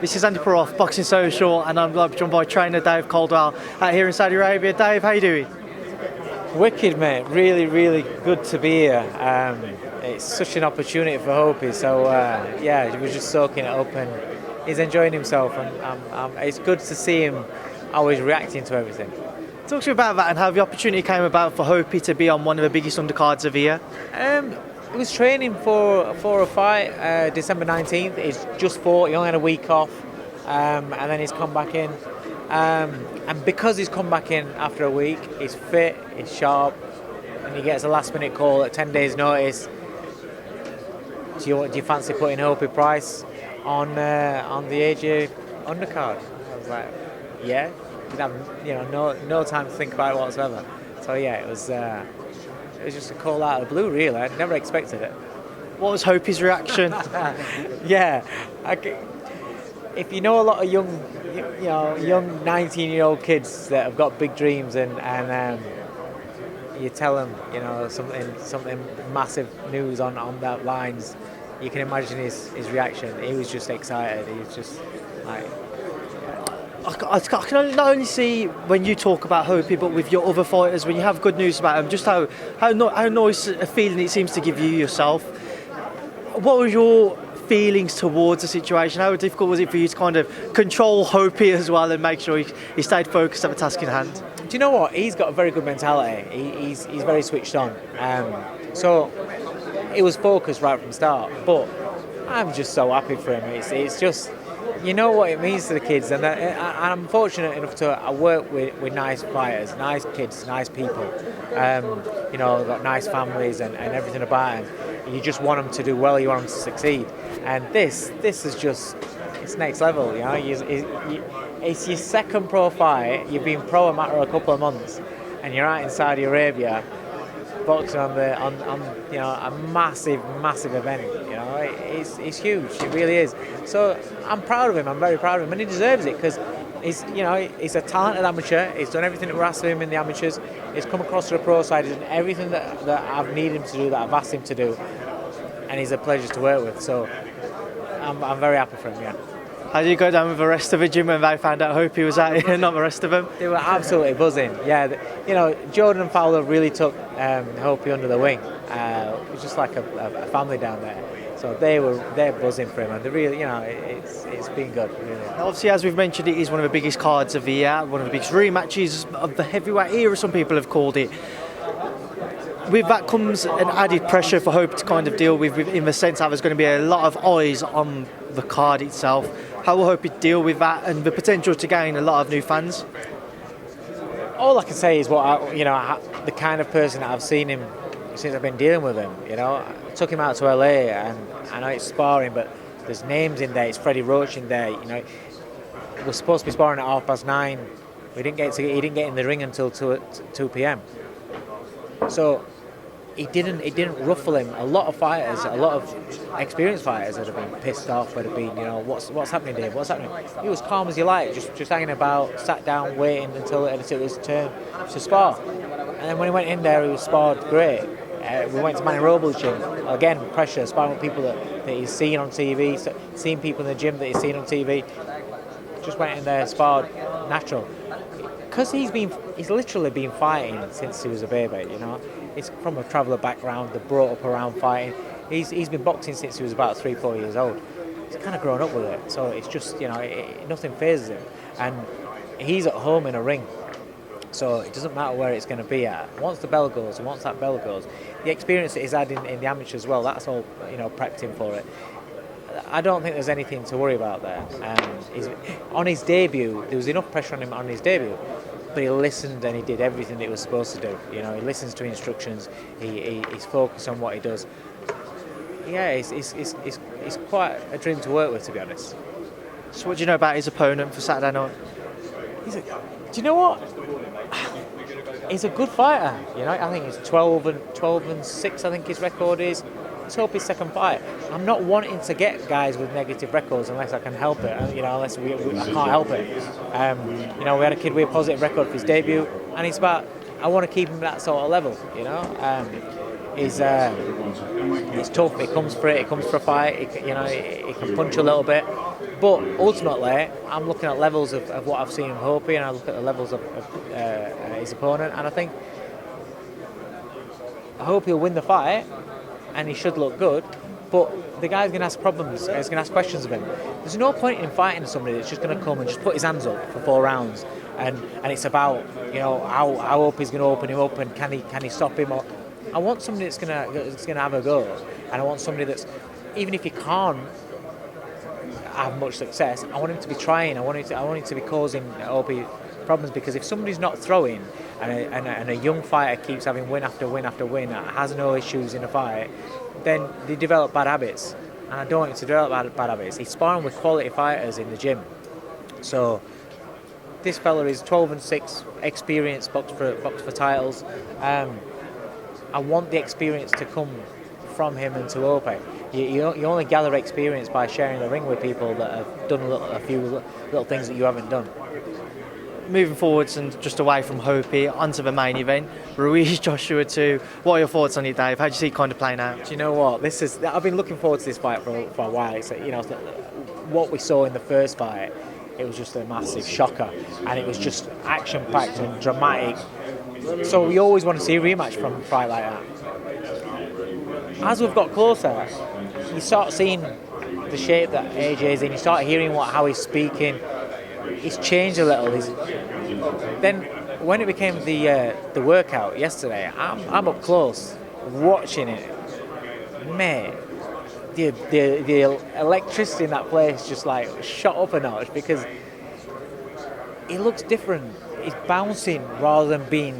This is Andy Paroff, Boxing Social, and I'm joined by trainer Dave Coldwell out here in Saudi Arabia. Dave, how you doing? Wicked, mate. Really, really good to be here. It's such an opportunity for Hopey. So, he was just soaking it up and he's enjoying himself. And it's good to see him always reacting to everything. Talk to me about that and how the opportunity came about for Hopey to be on one of the biggest undercards of the year. He was training for a fight, December 19th. He's just fought, he only had a week off, and then he's come back in. And because he's come back in after a week, he's fit, he's sharp, and he gets a last minute call at 10 days notice. Do you fancy putting Hopey Price on the AJ undercard? I was like, yeah. Didn't have no time to think about it whatsoever. So yeah, it was just a call out of the blue, really. I never expected it. What was Hopey's reaction? If you know a lot of young 19-year-old kids that have got big dreams and you tell them, something massive news on that lines, you can imagine his reaction. He was just excited. He was just like. I can not only see when you talk about Hopey, but with your other fighters, when you have good news about them, just how nice a feeling it seems to give you yourself. What were your feelings towards the situation? How difficult was it for you to kind of control Hopey as well and make sure he stayed focused at the task in hand? Do you know what? He's got a very good mentality. He's very switched on. So he was focused right from the start. But I'm just so happy for him. It's just. You know what it means to the kids, and I'm fortunate enough to work with nice fighters, nice kids, nice people. They've got nice families and everything about them. You just want them to do well, you want them to succeed. And this is just, it's next level. It's your second pro fight. You've been pro a matter of a couple of months, and you're out in Saudi Arabia, boxing on a massive event. It's huge. It really is. So I'm proud of him. I'm very proud of him, and he deserves it because he's a talented amateur. He's done everything that we're asked of him in the amateurs. He's come across to the pro side. He's done everything that I've needed him to do, that I've asked him to do, and he's a pleasure to work with. So I'm very happy for him. Yeah. How did you go down with the rest of the gym when they found out Hopey was out here, not the rest of them? They were absolutely buzzing. Yeah, Jordan and Fowler really took Hopey under the wing. It was just like a family down there. So they're buzzing for him, and they really, it's been good. Really. Obviously, as we've mentioned, it is one of the biggest cards of the year, one of the biggest rematches of the heavyweight era. Some people have called it. With that comes an added pressure for Hope to kind of deal with in the sense that there's going to be a lot of eyes on the card itself. How will Hope deal with that and the potential to gain a lot of new fans? All I can say is the kind of person that I've seen him since I've been dealing with him. I took him out to LA, and I know it's sparring, but there's names in there. It's Freddie Roach in there. We're supposed to be sparring at 9:30. He didn't get in the ring until 2 p.m. So it didn't ruffle him. A lot of fighters, a lot of experienced fighters would have been pissed off, would have been, what's happening, Dave? What's happening? He was calm as you like, just hanging about, sat down, waiting until it was his turn to spar. And then when he went in there, he was sparred great. We went to Manny Robles' gym. Again, pressure, sparring with people that he's seen on TV, seeing people in the gym that he's seen on TV. Just went in there, sparred, natural. Because he's literally been fighting since he was a baby, He's from a traveller background, they're brought up around fighting. He's been boxing since he was about 3-4 years old. He's kind of grown up with it, so it's just, nothing phases him. And he's at home in a ring. So it doesn't matter where it's going to be at. Once the bell goes, and once that bell goes, the experience that he's had in the amateur as well, that's all, prepped him for it. I don't think there's anything to worry about there. On his debut, there was enough pressure on him on his debut, but he listened and he did everything that he was supposed to do. He listens to instructions, he's focused on what he does. Yeah, it's quite a dream to work with, to be honest. So what do you know about his opponent for Saturday night? Do you know what? He's a good fighter. I think he's 12-6. I think his record is. Let's hope his second fight. I'm not wanting to get guys with negative records unless I can help it. Unless I can't help it. We had a kid with a positive record for his debut, and it's about. I want to keep him at that sort of level. He's tough. He comes for it. He comes for a fight. He can punch a little bit. But ultimately, I'm looking at levels of what I've seen in Hopey, and I look at the levels of his opponent, and I think I hope he'll win the fight, and he should look good. But the guy's going to ask problems. He's going to ask questions of him. There's no point in fighting somebody that's just going to come and just put his hands up for 4 rounds, and it's about how Hopey's going to open him up, and can he stop him? Or I want somebody that's going to have a go, and I want somebody that's, even if he can't have much success, I want him to be trying. I want him to be causing Hopey problems, because if somebody's not throwing and a young fighter keeps having win after win after win, has no issues in a fight, then they develop bad habits, and I don't want him to develop bad habits. He's sparring with quality fighters in the gym, so this fella is 12-6, experienced, box for titles. I want the experience to come from him and to Hopey. You only gather experience by sharing the ring with people that have done a few little things that you haven't done. Moving forwards and just away from Hopey, onto the main event, Ruiz Joshua 2. What are your thoughts on it, Dave? How do you see it kind of playing out? Do you know what? I've been looking forward to this fight for a while. It's what we saw in the first fight. It was just a massive shocker, and it was just action-packed and dramatic. So we always want to see a rematch from a fight like that. As we've got closer, you start seeing the shape that AJ's in. You start hearing how he's speaking. He's changed a little. Then when it became the workout yesterday, I'm up close watching it. Mate, the electricity in that place just like shot up a notch, because he looks different. He's bouncing rather than being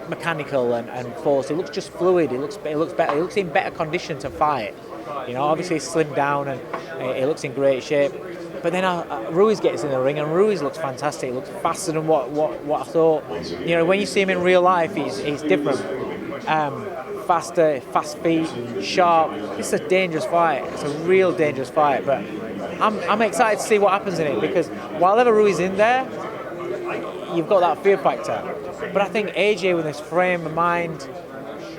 mechanical and forced. It looks just fluid. It looks better. He looks in better condition to fight. Obviously he's slimmed down and he looks in great shape. But then Ruiz gets in the ring, and Ruiz looks fantastic. He looks faster than what I thought. When you see him in real life, he's different. Faster, fast feet, sharp. It's a dangerous fight. It's a real dangerous fight. But I'm excited to see what happens in it, because while ever Ruiz in there, you've got that fear factor. But I think AJ, with his frame of mind,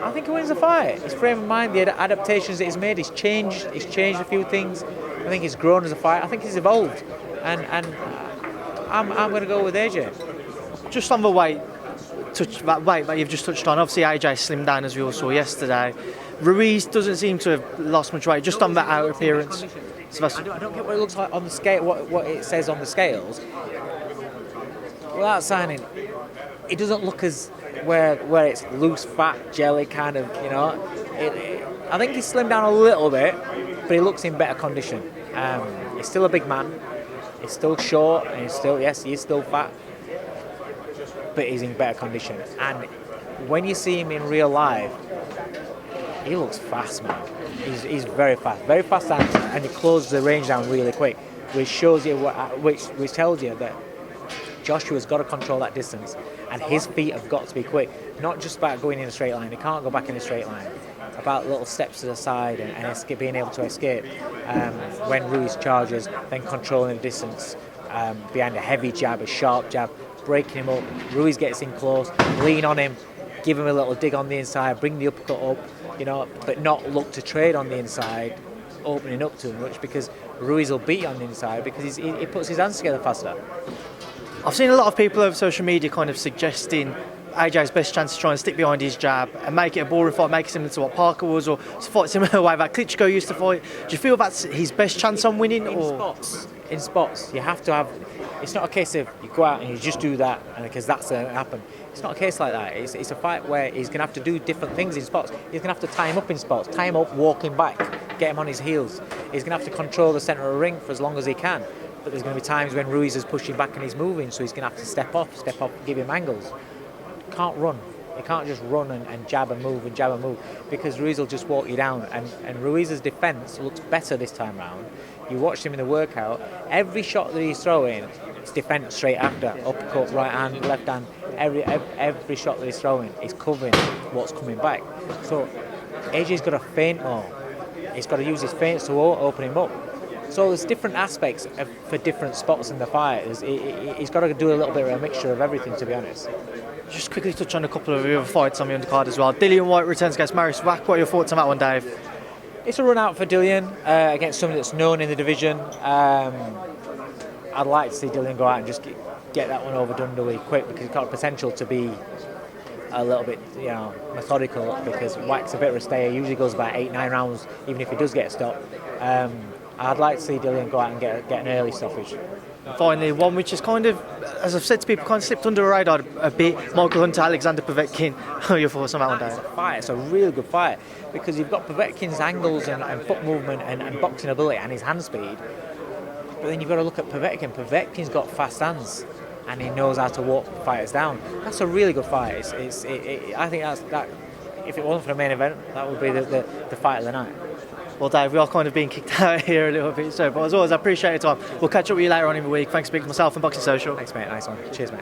I think he wins the fight. His frame of mind, the adaptations that he's made, he's changed a few things. I think he's grown as a fighter. I think he's evolved, and I'm going to go with AJ. Just on the weight that you've just touched on, obviously AJ slimmed down, as we all saw yesterday. Ruiz doesn't seem to have lost much weight, just on that outer appearance. So I don't get what it looks like on the scale. What it says on the scales. Without signing, it doesn't look as where it's loose fat jelly kind of. I think he's slimmed down a little bit, but he looks in better condition. He's still a big man. He's still short, and he is still fat, but he's in better condition. And when you see him in real life, he looks fast, man. He's very fast, and he closes the range down really quick, which shows you which tells you that Joshua's got to control that distance, and his feet have got to be quick. Not just about going in a straight line. He can't go back in a straight line. About little steps to the side and being able to escape when Ruiz charges, then controlling the distance behind a heavy jab, a sharp jab, breaking him up. Ruiz gets in close, lean on him, give him a little dig on the inside, bring the uppercut up, but not look to trade on the inside, opening up too much, because Ruiz will beat on the inside because he puts his hands together faster. I've seen a lot of people over social media kind of suggesting AJ's best chance to try and stick behind his jab and make it a boring fight, make it similar to what Parker was, or fight similar way that Klitschko used to fight. Do you feel that's his best chance on winning? In spots, you have to have. It's not a case of you go out and you just do that, and because that's going to happen. It's not a case like that. It's a fight where he's going to have to do different things in spots. He's going to have to tie him up in spots, tie him up, walking back, get him on his heels. He's going to have to control the centre of the ring for as long as he can. But there's going to be times when Ruiz is pushing back and he's moving, so he's going to have to step off, give him angles. Can't run. You can't just run and jab and move, because Ruiz will just walk you down. And Ruiz's defence looks better this time round. You watched him in the workout. Every shot that he's throwing, it's defence straight after. Uppercut, right hand, left hand. Every shot that he's throwing is covering what's coming back. So AJ's got to feint more. He's got to use his feints to open him up. So there's different aspects for different spots in the fight. He's got to do a little bit of a mixture of everything, to be honest. Just quickly touch on a couple of the other fights on the undercard as well. Dillian Whyte returns against Marius Wack. What are your thoughts on that one, Dave? It's a run out for Dillian against somebody that's known in the division. I'd like to see Dillian go out and just get that one over done really quick, because it's got potential to be a little bit, methodical, because Wack's a bit of a stayer. He usually goes about 8-9 rounds, even if he does get stopped. I'd like to see Dillian go out and get an early stoppage. Finally, one which is kind of, as I've said to people, kind of slipped under the radar a bit. Michael Hunter, Alexander Povetkin. How are your thoughts on that one, Dave? It's a really good fight, because you've got Povetkin's angles and foot movement and boxing ability and his hand speed. But then you've got to look at Povetkin. Povetkin's got fast hands, and he knows how to walk fighters down. That's a really good fight. I think that if it wasn't for the main event, that would be the fight of the night. Well, Dave, we are kind of being kicked out here a little bit, so, but as always, I appreciate your time. We'll catch up with you later on in the week. Thanks for speaking to myself and Boxing Social. Thanks, mate. Nice one. Cheers, mate.